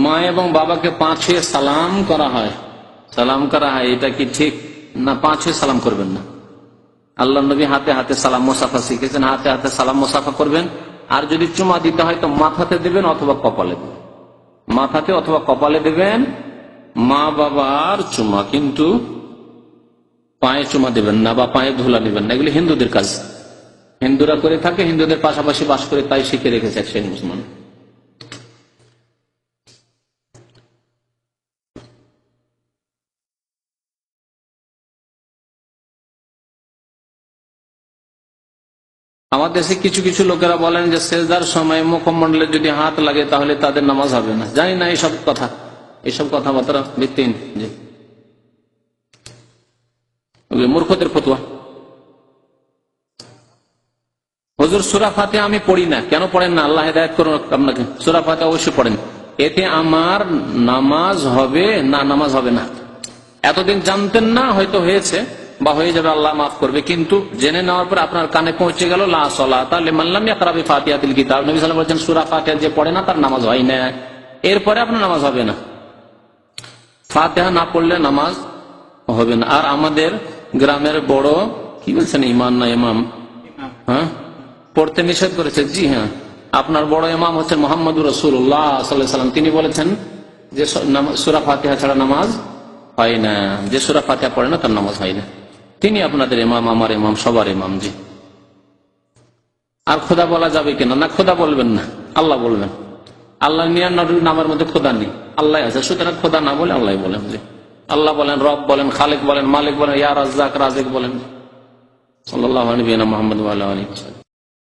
মা এবং বাবাকে পা ছুঁয়ে সালাম করা হয়, এটা কি ঠিক না? পা ছুঁয়ে সালাম করবেন না। আল্লাহ নবী হাতে হাতে সালাম মোসাফা শিখেছেন, হাতে হাতে সালাম মোসাফা করবেন। আর যদি চুমা দিতে হয় তো মাথাতে দেবেন অথবা কপালে দেবেন, মাথাতে অথবা কপালে দেবেন মা বাবার চুমা, কিন্তু পায়ে চুমা দেবেন না বা পায়ে ধুলা নেবেন না। এগুলি হিন্দুদের কাজ, হিন্দুরা করে থাকে, হিন্দুদের পাশাপাশি বাস করে তাই শিখে রেখেছে এক শ্রেণী মুসলমান। আমাদের দেশে কিছু কিছু লোকেরা বলেন যে সেজদার সময় মুখমণ্ডলে যদি হাত লাগে তাহলে তাদের নামাজ হবে না। জানি না এইসব কথাবার্তা ভিত্তিহীন, জি মূর্খদের ফতোয়া। হুজুর সূরা ফাতিহা আমি পড়ি না, কেন পড়েন না? আল্লাহ হেদায়েত করুন আপনাকে। সূরা ফাতিহা অবশ্যই পড়েন, এতে আমার নামাজ হবে না? নামাজ হবে না। এতদিন জানতেন না, হয়তো হয়েছে বা হয়ে যাবে, আল্লাহ মাফ করবে, কিন্তু জেনে নেওয়ার পর আপনার কানে পৌঁছে গেল লা সালাতা লিমান লাম ইয়াকরা বিফাতিহাতিল কিতাব। নবী সাল্লাল্লাহু আলাইহি ওয়াসাল্লাম বলেছেন সূরা ফাতিহা যে পড়ে না তার নামাজ হয় না, এরপরে আপনার নামাজ হবে না। ফাতিহা না পড়লে নামাজ হবে না। আর আমাদের গ্রামের বড় কি বলছেন, ইমাম না ইমাম, হ্যাঁ পড়তে নিষেধ করেছে। জি হ্যাঁ, আপনার বড় ইমাম হচ্ছেন মুহাম্মদুর রাসূলুল্লাহ সাল্লাল্লাহু আলাইহি ওয়াসাল্লাম, তিনি বলেছেন যে সূরা ফাতিহা ছাড়া নামাজ হয় না, যে সূরা ফাতিহা পড়ে না তার নামাজ হয় না। তিনি আপনাদের ইমাম, আমার ইমাম, সবার ইমাম। জি। আর খোদা বলা যাবে কিনা? না, খোদা বলবেন না, আল্লাহ বলবেন। আল্লাহ 99 নামের মধ্যে খোদা নেই, আল্লাহ আছে, সুতরাং খোদা না বলে আল্লাহ বলেন। জি, আল্লাহ বলেন, রব বলেন, খালেক বলেন, মালিক বলেন, ইয়া রাজ্জাক, রাজিক বলেন। সাল্লাল্লাহু আলাইহি ওয়া সাল্লাম।